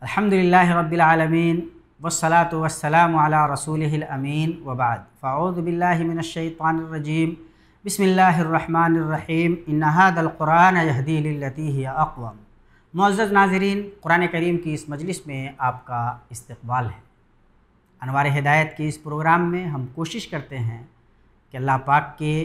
الحمدللہ رب العالمین والصلاة والسلام علی رسولہ الامین وبعد فاعوذ باللہ من الشیطان الرجیم بسم اللہ الرحمن الرحیم ان ھذا القرآن یہدی للتی ہی اقوم۔ معزز ناظرین، قرآن کریم کی اس مجلس میں آپ کا استقبال ہے۔ انوار ہدایت کے اس پروگرام میں ہم کوشش کرتے ہیں کہ اللہ پاک کے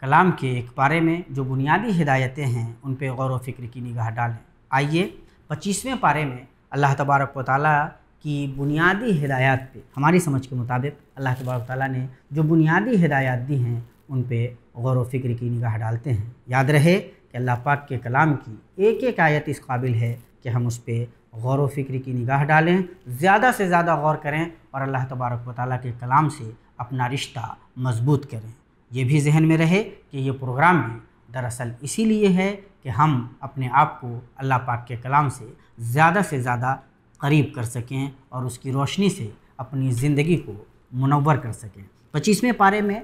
کلام کے ایک پارے میں جو بنیادی ہدایتیں ہیں ان پہ غور و فکر کی نگاہ ڈالیں۔ آئیے 25ویں پارے میں اللہ تبارک و تعالیٰ کی بنیادی ہدایات پہ، ہماری سمجھ کے مطابق اللہ تبارک و تعالیٰ نے جو بنیادی ہدایات دی ہیں ان پہ غور و فکر کی نگاہ ڈالتے ہیں۔ یاد رہے کہ اللہ پاک کے کلام کی ایک ایک آیت اس قابل ہے کہ ہم اس پہ غور و فکر کی نگاہ ڈالیں، زیادہ سے زیادہ غور کریں اور اللہ تبارک و تعالیٰ کے کلام سے اپنا رشتہ مضبوط کریں۔ یہ بھی ذہن میں رہے کہ یہ پروگرام بھی دراصل اسی لیے ہے کہ ہم اپنے آپ کو اللہ پاک کے کلام سے زیادہ قریب کر سکیں اور اس کی روشنی سے اپنی زندگی کو منور کر سکیں۔ 25ویں پارے میں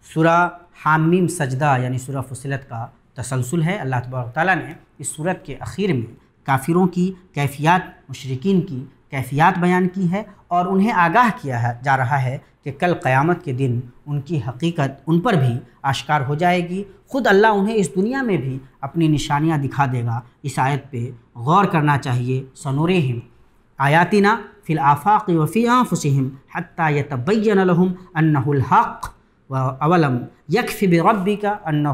سورہ حامیم سجدہ یعنی سورہ فصلت کا تسلسل ہے۔ اللہ تبارک و تعالیٰ نے اس سورت کے اخیر میں کافروں کی کیفیات، مشرکین کی کیفیات بیان کی ہے اور انہیں آگاہ کیا جا رہا ہے کہ کل قیامت کے دن ان کی حقیقت ان پر بھی آشکار ہو جائے گی۔ خود اللہ انہیں اس دنیا میں بھی اپنی نشانیاں دکھا دے گا۔ اس آیت پہ غور کرنا چاہیے۔ سنورہم آیاتنا فی الآفاق وفی انفسہم حتی یتبین لہم انہ الحق اولم یکفی بربک انہ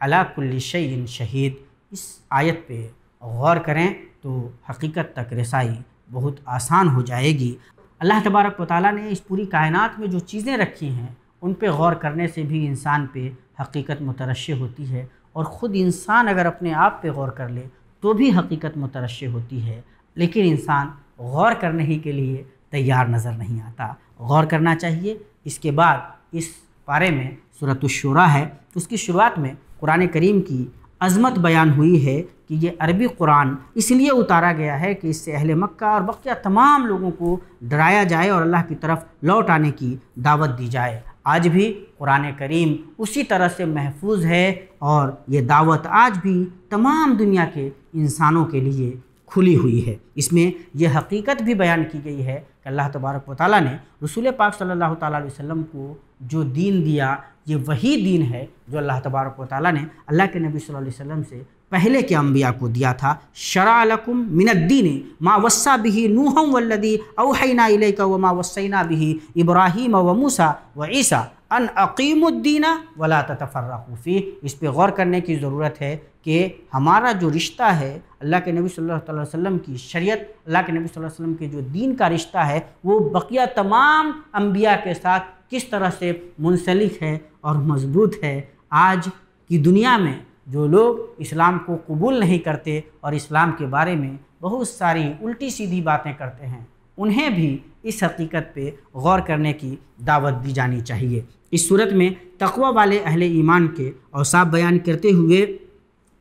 علی کل شیء شہید۔ اس آیت پہ غور کریں تو حقیقت تک رسائی بہت آسان ہو جائے گی۔ اللہ تبارک و تعالیٰ نے اس پوری کائنات میں جو چیزیں رکھی ہیں ان پہ غور کرنے سے بھی انسان پہ حقیقت مترشح ہوتی ہے، اور خود انسان اگر اپنے آپ پہ غور کر لے تو بھی حقیقت مترشح ہوتی ہے، لیکن انسان غور کرنے ہی کے لیے تیار نظر نہیں آتا۔ غور کرنا چاہیے۔ اس کے بعد اس پارے میں سورۃ الشورى ہے، اس کی شروعات میں قرآن کریم کی عظمت بیان ہوئی ہے کہ یہ عربی قرآن اس لیے اتارا گیا ہے کہ اس سے اہل مکہ اور بقیہ تمام لوگوں کو ڈرایا جائے اور اللہ کی طرف لوٹ آنے کی دعوت دی جائے۔ آج بھی قرآن کریم اسی طرح سے محفوظ ہے اور یہ دعوت آج بھی تمام دنیا کے انسانوں کے لیے کھلی ہوئی ہے۔ اس میں یہ حقیقت بھی بیان کی گئی ہے کہ اللہ تبارک و تعالیٰ نے رسول پاک صلی اللہ تعالیٰ علیہ وسلم کو جو دین دیا یہ وہی دین ہے جو اللہ تبارک و تعالیٰ نے اللہ کے نبی صلی اللہ علیہ وسلم سے پہلے کے انبیاء کو دیا تھا۔ شرع لکم من الدین ما وصی بہ نوحا والذی اوحینا الیک وما وصینا بہ ابراہیم وموسیٰ وعیسیٰ ان اقیموا الدین ولا تتفرقوا فیہ۔ اس پہ غور کرنے کی ضرورت ہے کہ ہمارا جو رشتہ ہے اللہ کے نبی صلی اللہ علیہ وسلم کی شریعت، اللہ کے نبی صلی اللہ علیہ وسلم کے جو دین کا رشتہ ہے وہ بقیہ تمام انبیاء کے ساتھ کس طرح سے منسلک ہے اور مضبوط ہے۔ آج کی دنیا میں جو لوگ اسلام کو قبول نہیں کرتے اور اسلام کے بارے میں بہت ساری الٹی سیدھی باتیں کرتے ہیں، انہیں بھی اس حقیقت پہ غور کرنے کی دعوت دی جانی چاہیے۔ اس صورت میں تقوی والے اہل ایمان کے اوصاف بیان کرتے ہوئے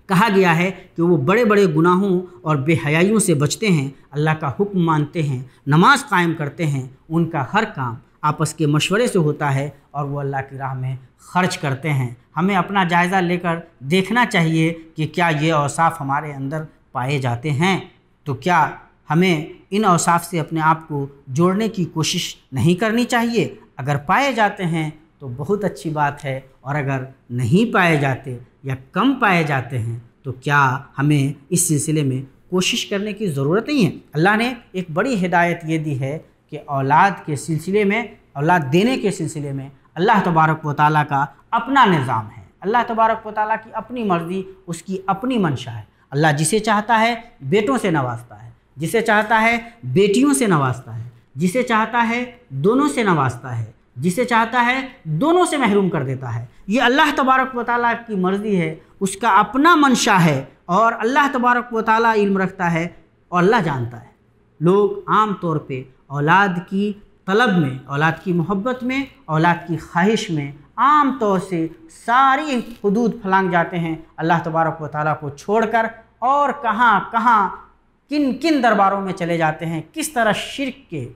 کہا گیا ہے کہ وہ بڑے بڑے گناہوں اور بے حیائیوں سے بچتے ہیں، اللہ کا حکم مانتے ہیں، نماز قائم کرتے ہیں، ان کا ہر کام آپس کے مشورے سے ہوتا ہے اور وہ اللہ کی راہ میں خرچ کرتے ہیں۔ ہمیں اپنا جائزہ لے کر دیکھنا چاہیے کہ کیا یہ اوصاف ہمارے اندر پائے جاتے ہیں، تو کیا ہمیں ان اوصاف سے اپنے آپ کو جوڑنے کی کوشش نہیں کرنی چاہیے؟ اگر پائے جاتے ہیں تو بہت اچھی بات ہے، اور اگر نہیں پائے جاتے یا کم پائے جاتے ہیں تو کیا ہمیں اس سلسلے میں کوشش کرنے کی ضرورت نہیں ہے؟ اللہ نے ایک بڑی ہدایت یہ دی ہے کہ اولاد کے سلسلے میں، اولاد دینے کے سلسلے میں اللہ تبارک و تعالیٰ کا اپنا نظام ہے۔ اللہ تبارک و تعالیٰ کی اپنی مرضی، اس کی اپنی منشا ہے۔ اللہ جسے چاہتا ہے بیٹوں سے نوازتا ہے، جسے چاہتا ہے بیٹیوں سے نوازتا ہے، جسے چاہتا ہے دونوں سے نوازتا ہے، جسے چاہتا ہے دونوں سے محروم کر دیتا ہے۔ یہ اللہ تبارک و تعالیٰ کی مرضی ہے، اس کا اپنا منشا ہے، اور اللہ تبارک و تعالیٰ علم رکھتا ہے اور اللہ جانتا ہے۔ لوگ عام طور پہ اولاد کی طلب میں، اولاد کی محبت میں، اولاد کی خواہش میں عام طور سے ساری حدود پھلانگ جاتے ہیں اللہ تبارک و تعالیٰ کو چھوڑ کر، اور کہاں کہاں کن کن درباروں میں چلے جاتے ہیں، کس طرح شرک کے،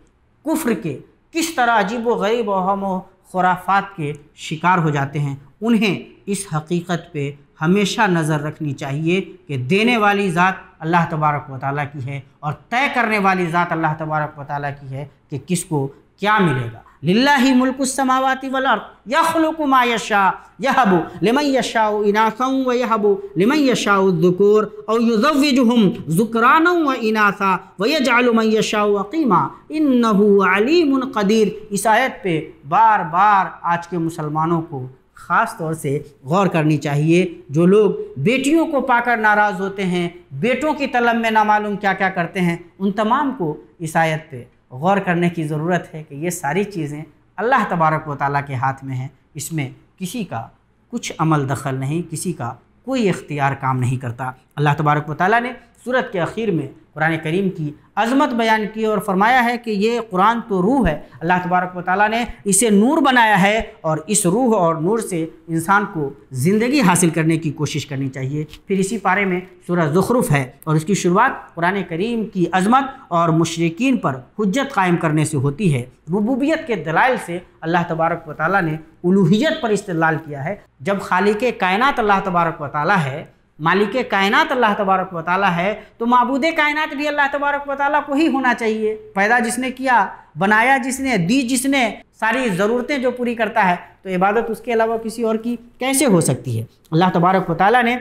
کفر کے، کس طرح عجیب و غریب اوہام و خرافات کے شکار ہو جاتے ہیں۔ انہیں اس حقیقت پہ ہمیشہ نظر رکھنی چاہیے کہ دینے والی ذات اللہ تبارک و تعالیٰ کی ہے اور طے کرنے والی ذات اللہ تبارک و تعالیٰ کی ہے کہ کس کو کیا ملے گا۔ للہ ملک السماوات والارض یخلق ما یشاء یہب لمن یشاء اناثا ویہب لمن یشاء الذکور او یزوجہم ذکرانا واناثا ویجعل من یشاء عقیما انہ علیم قدیر۔ اس آیت پہ بار بار آج کے مسلمانوں کو خاص طور سے غور کرنی چاہیے۔ جو لوگ بیٹیوں کو پا کر ناراض ہوتے ہیں، بیٹوں کی طلب میں نامعلوم کیا کیا کرتے ہیں، ان تمام کو اس آیت پہ غور کرنے کی ضرورت ہے کہ یہ ساری چیزیں اللہ تبارک و تعالیٰ کے ہاتھ میں ہیں، اس میں کسی کا کچھ عمل دخل نہیں، کسی کا کوئی اختیار کام نہیں کرتا۔ اللہ تبارک و تعالیٰ نے سورت کے اخیر میں قرآن کریم کی عظمت بیان کی اور فرمایا ہے کہ یہ قرآن تو روح ہے، اللہ تبارک و تعالیٰ نے اسے نور بنایا ہے اور اس روح اور نور سے انسان کو زندگی حاصل کرنے کی کوشش کرنی چاہیے۔ پھر اسی پارے میں سورہ زخرف ہے اور اس کی شروعات قرآن کریم کی عظمت اور مشرکین پر حجت قائم کرنے سے ہوتی ہے۔ ربوبیت کے دلائل سے اللہ تبارک و تعالیٰ نے الوہیت پر استدلال کیا ہے۔ جب خالق کائنات اللہ تبارک و تعالیٰ ہے، مالک کائنات اللہ تبارک و تعالیٰ ہے، تو معبود کائنات بھی اللہ تبارک و تعالیٰ کو ہی ہونا چاہیے۔ پیدا جس نے کیا، بنایا جس نے، دی جس نے، ساری ضرورتیں جو پوری کرتا ہے، تو عبادت اس کے علاوہ کسی اور کی کیسے ہو سکتی ہے؟ اللہ تبارک و تعالیٰ نے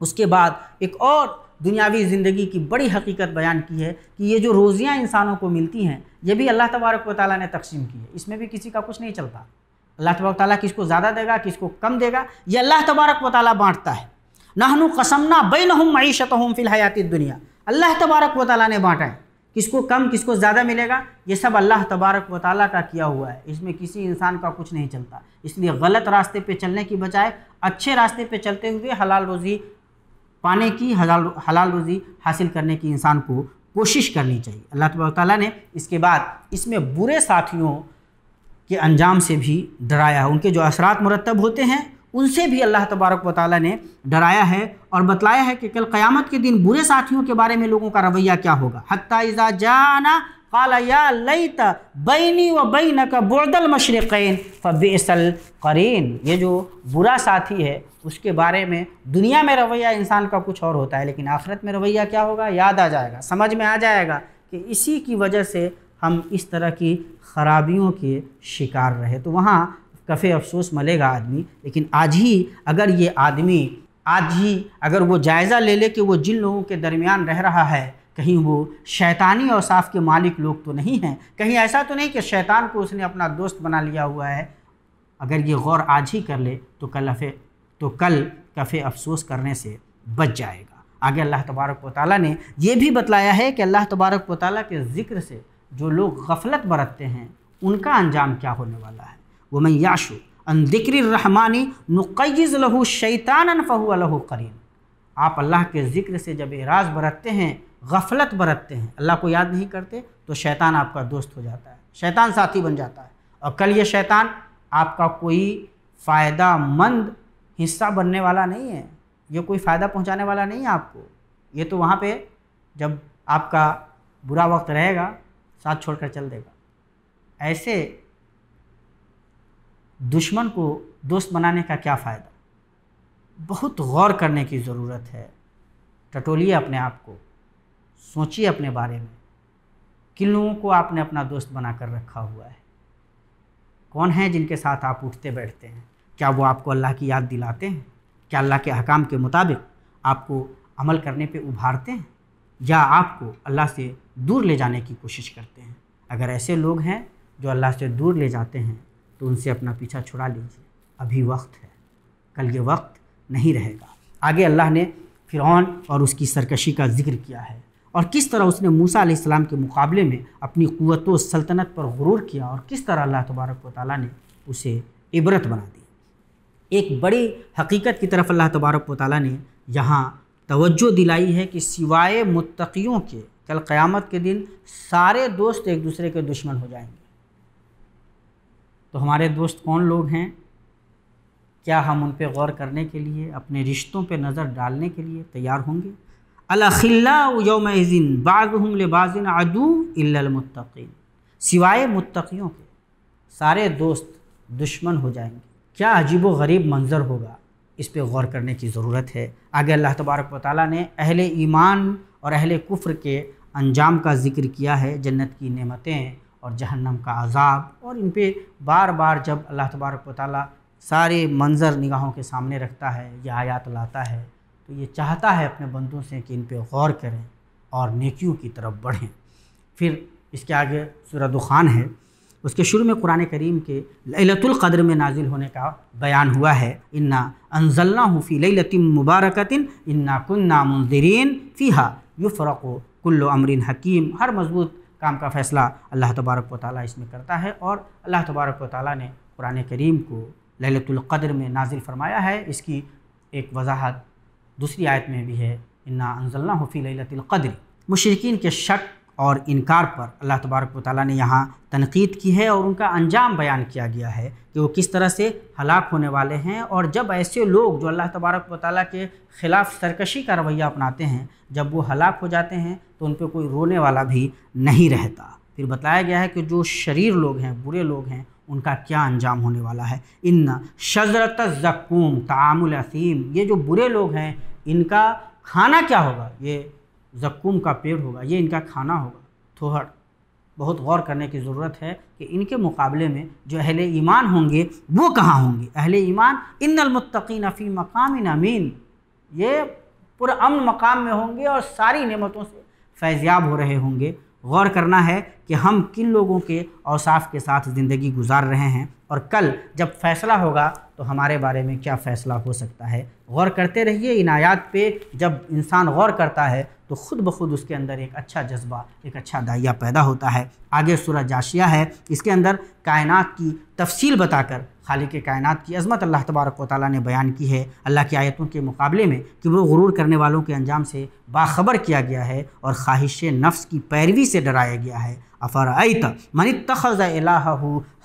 اس کے بعد ایک اور دنیاوی زندگی کی بڑی حقیقت بیان کی ہے کہ یہ جو روزیاں انسانوں کو ملتی ہیں، یہ بھی اللہ تبارک و تعالیٰ نے تقسیم کی ہے، اس میں بھی کسی کا کچھ نہیں چلتا۔ اللہ تبارک و تعالیٰ کس کو زیادہ دے گا، کس کو کم دے گا، یہ اللہ تبارک و تعالیٰ بانٹتا ہے۔ نحن قسمنا بینہم معیشتہم فی الحیات الدنیا، اللہ تبارک و تعالیٰ نے بانٹا ہے، کس کو کم کس کو زیادہ ملے گا، یہ سب اللہ تبارک و تعالیٰ کا کیا ہوا ہے، اس میں کسی انسان کا کچھ نہیں چلتا۔ اس لیے غلط راستے پہ چلنے کی بجائے اچھے راستے پہ چلتے ہوئے حلال روزی پانے کی، حلال روزی حاصل کرنے کی انسان کو کوشش کرنی چاہیے۔ اللہ تبارک و تعالیٰ نے اس کے بعد اس میں برے ساتھیوں کے انجام سے بھی ڈرایا ہے، ان کے جو اثرات مرتب ہوتے ہیں ان سے بھی اللہ تبارک و تعالیٰ نے ڈرایا ہے اور بتلایا ہے کہ کل قیامت کے دن برے ساتھیوں کے بارے میں لوگوں کا رویہ کیا ہوگا۔ حتی اذا جاءنا قال یا لیت بینی و بینک بعد المشرقین فبئس القرین۔ یہ جو برا ساتھی ہے اس کے بارے میں دنیا میں رویہ انسان کا کچھ اور ہوتا ہے، لیکن آخرت میں رویہ کیا ہوگا، یاد آ جائے گا، سمجھ میں آ جائے گا کہ اسی کی وجہ سے ہم اس طرح کی خرابیوں کے شکار رہے۔ تو وہاں کفِ افسوس ملے گا آدمی، لیکن آج ہی اگر وہ جائزہ لے لے کہ وہ جن لوگوں کے درمیان رہ رہا ہے، کہیں وہ شیطانی اوصاف کے مالک لوگ تو نہیں ہیں، کہیں ایسا تو نہیں کہ شیطان کو اس نے اپنا دوست بنا لیا ہوا ہے۔ اگر یہ غور آج ہی کر لے تو کل کفِ افسوس کرنے سے بچ جائے گا۔ آگے اللہ تبارک و تعالیٰ نے یہ بھی بتلایا ہے کہ اللہ تبارک و تعالیٰ کے ذکر سے جو لوگ غفلت برتتے ہیں ان کا انجام کیا ہونے والا ہے۔ وَمَن يَعْشُ عَن ذِكْرِ الرَّحْمَنِ نُقَيِّضْ لَهُ شَيْطَانًا فَهُوَ لَهُ قَرِينٌ۔ آپ اللہ کے ذکر سے جب اعراض برتتے ہیں، غفلت برتتے ہیں، اللہ کو یاد نہیں کرتے، تو شیطان آپ کا دوست ہو جاتا ہے، شیطان ساتھی بن جاتا ہے، اور کل یہ شیطان آپ کا کوئی فائدہ مند حصہ بننے والا نہیں ہے، یہ کوئی فائدہ پہنچانے والا نہیں ہے آپ کو۔ یہ تو وہاں پہ جب آپ کا برا وقت رہے گا ساتھ چھوڑ کر چل دے گا۔ ایسے دشمن کو دوست بنانے کا کیا فائدہ؟ بہت غور کرنے کی ضرورت ہے۔ ٹٹولیے اپنے آپ کو، سوچیے اپنے بارے میں، کن لوگوں کو آپ نے اپنا دوست بنا کر رکھا ہوا ہے، کون ہیں جن کے ساتھ آپ اٹھتے بیٹھتے ہیں، کیا وہ آپ کو اللہ کی یاد دلاتے ہیں، کیا اللہ کے احکام کے مطابق آپ کو عمل کرنے پہ ابھارتے ہیں، یا آپ کو اللہ سے دور لے جانے کی کوشش کرتے ہیں؟ اگر ایسے لوگ ہیں جو اللہ سے دور لے جاتے ہیں تو ان سے اپنا پیچھا چھڑا لیجیے، ابھی وقت ہے، کل یہ وقت نہیں رہے گا۔ آگے اللہ نے فرعون اور اس کی سرکشی کا ذکر کیا ہے، اور کس طرح اس نے موسیٰ علیہ السلام کے مقابلے میں اپنی قوت و سلطنت پر غرور کیا، اور کس طرح اللہ تبارک و تعالیٰ نے اسے عبرت بنا دی۔ ایک بڑی حقیقت کی طرف اللہ تبارک و تعالیٰ نے یہاں توجہ دلائی ہے کہ سوائے متقیوں کے کل قیامت کے دن سارے دوست ایک دوسرے کے دشمن ہو جائیں گے۔ تو ہمارے دوست کون لوگ ہیں؟ کیا ہم ان پہ غور کرنے کے لیے، اپنے رشتوں پہ نظر ڈالنے کے لیے تیار ہوں گے؟ الاخلاء یومئذ بعضهم لبعض عدو الا المتقین، سوائے متقیوں کے سارے دوست دشمن ہو جائیں گے۔ کیا عجیب و غریب منظر ہوگا اس پہ غور کرنے کی ضرورت ہے۔ آگے اللہ تبارک و تعالیٰ نے اہل ایمان اور اہل کفر کے انجام کا ذکر کیا ہے، جنت کی نعمتیں اور جہنم کا عذاب، اور ان پہ بار بار جب اللہ تبارک و تعالیٰ سارے منظر نگاہوں کے سامنے رکھتا ہے، یہ آیات لاتا ہے، تو یہ چاہتا ہے اپنے بندوں سے کہ ان پہ غور کریں اور نیکیوں کی طرف بڑھیں۔ پھر اس کے آگے سورہ دخان ہے، اس کے شروع میں قرآن کریم کے لیلۃ القدر میں نازل ہونے کا بیان ہوا ہے۔ انا انزلناہ فی لیلۃ مبارکۃ انا کنا منذرین فیہا یفرق کل امر حکیم۔ ہر مضبوط کام کا فیصلہ اللہ تبارک و تعالیٰ اس میں کرتا ہے، اور اللہ تبارک و تعالیٰ نے قرآن کریم کو لیلۃ القدر میں نازل فرمایا ہے۔ اس کی ایک وضاحت دوسری آیت میں بھی ہے، انا انزلناہ فی لیلۃ القدر۔ مشرکین کے شک اور انکار پر اللہ تبارک و تعالیٰ نے یہاں تنقید کی ہے، اور ان کا انجام بیان کیا گیا ہے کہ وہ کس طرح سے ہلاک ہونے والے ہیں۔ اور جب ایسے لوگ جو اللہ تبارک و تعالیٰ کے خلاف سرکشی کا رویہ اپناتے ہیں، جب وہ ہلاک ہو جاتے ہیں تو ان پہ کوئی رونے والا بھی نہیں رہتا۔ پھر بتایا گیا ہے کہ جو شریر لوگ ہیں، برے لوگ ہیں، ان کا کیا انجام ہونے والا ہے۔ ان شجرۃ الزقوم طعام الاثیم، یہ جو برے لوگ ہیں ان کا کھانا کیا ہوگا؟ یہ زقوم کا پیڑ ہوگا، یہ ان کا کھانا ہوگا، تھوہڑ۔ بہت غور کرنے کی ضرورت ہے کہ ان کے مقابلے میں جو اہل ایمان ہوں گے وہ کہاں ہوں گے؟ اہل ایمان ان المتقین فی مقام امین، یہ پرامن مقام میں ہوں گے اور ساری نعمتوں سے فیضیاب ہو رہے ہوں گے۔ غور کرنا ہے کہ ہم کن لوگوں کے اوصاف کے ساتھ زندگی گزار رہے ہیں، اور کل جب فیصلہ ہوگا تو ہمارے بارے میں کیا فیصلہ ہو سکتا ہے۔ غور کرتے رہیے ان آیات پہ۔ جب انسان غور کرتا ہے تو خود بخود اس کے اندر ایک اچھا جذبہ، ایک اچھا داعیہ پیدا ہوتا ہے۔ آگے سورہ جاشیہ ہے، اس کے اندر کائنات کی تفصیل بتا کر خالق کائنات کی عظمت اللہ تبارک و تعالیٰ نے بیان کی ہے۔ اللہ کی آیتوں کے مقابلے میں کبر و غرور کرنے والوں کے انجام سے باخبر کیا گیا ہے، اور خواہش نفس کی پیروی سے ڈرایا گیا ہے۔ افرأیت من اتخذ الہہ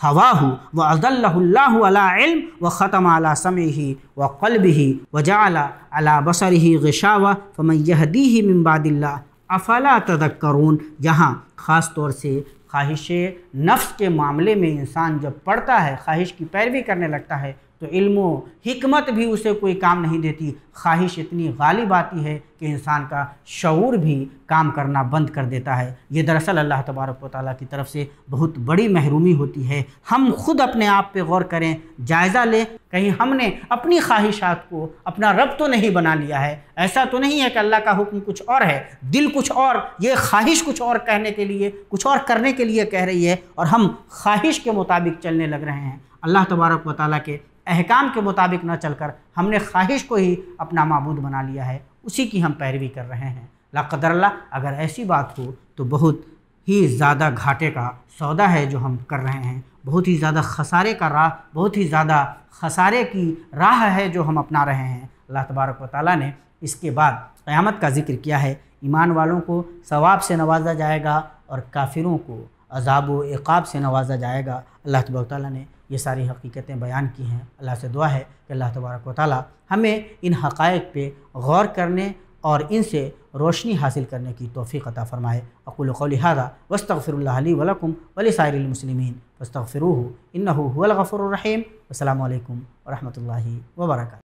ہواہ واضلہ اللہ علی علم وختم علی سمعہ وقلبہ وجعل علی بصرہ غشاوہ فمن یہدیہ من بعد اللہ افلا تذکرون۔ یہاں خاص طور سے خواہش نفس کے معاملے میں انسان جب پڑتا ہے، خواہش کی پیروی کرنے لگتا ہے، تو علم و حکمت بھی اسے کوئی کام نہیں دیتی۔ خواہش اتنی غالب آتی ہے کہ انسان کا شعور بھی کام کرنا بند کر دیتا ہے۔ یہ دراصل اللہ تبارک و تعالیٰ کی طرف سے بہت بڑی محرومی ہوتی ہے۔ ہم خود اپنے آپ پہ غور کریں، جائزہ لیں، کہیں ہم نے اپنی خواہشات کو اپنا رب تو نہیں بنا لیا ہے۔ ایسا تو نہیں ہے کہ اللہ کا حکم کچھ اور ہے، دل کچھ اور، یہ خواہش کچھ اور کہنے کے لیے، کچھ اور کرنے کے لیے کہہ رہی ہے، اور ہم خواہش کے مطابق چلنے لگ رہے ہیں۔ اللہ تبارک و تعالیٰ کے احکام کے مطابق نہ چل کر ہم نے خواہش کو ہی اپنا معبود بنا لیا ہے، اسی کی ہم پیروی کر رہے ہیں۔ لا قدر اللہ اگر ایسی بات ہو تو بہت ہی زیادہ گھاٹے کا سودا ہے جو ہم کر رہے ہیں، بہت ہی زیادہ خسارے کا راہ، بہت ہی زیادہ خسارے کی راہ ہے جو ہم اپنا رہے ہیں۔ اللہ تبارک و تعالیٰ نے اس کے بعد قیامت کا ذکر کیا ہے۔ ایمان والوں کو ثواب سے نوازا جائے گا اور کافروں کو عذاب و عقاب سے نوازا جائے گا۔ اللہ تبارک و تعالیٰ نے یہ ساری حقیقتیں بیان کی ہیں۔ اللہ سے دعا ہے کہ اللہ تبارک و تعالیٰ ہمیں ان حقائق پہ غور کرنے اور ان سے روشنی حاصل کرنے کی توفیق عطا فرمائے۔ اقول قولی ھذا واستغفر اللہ لی ولکم ولسائر المسلمین فاستغفروہ انہ ھو الغفور الرحیم۔ السلام علیکم ورحمۃ اللہ وبرکاتہ۔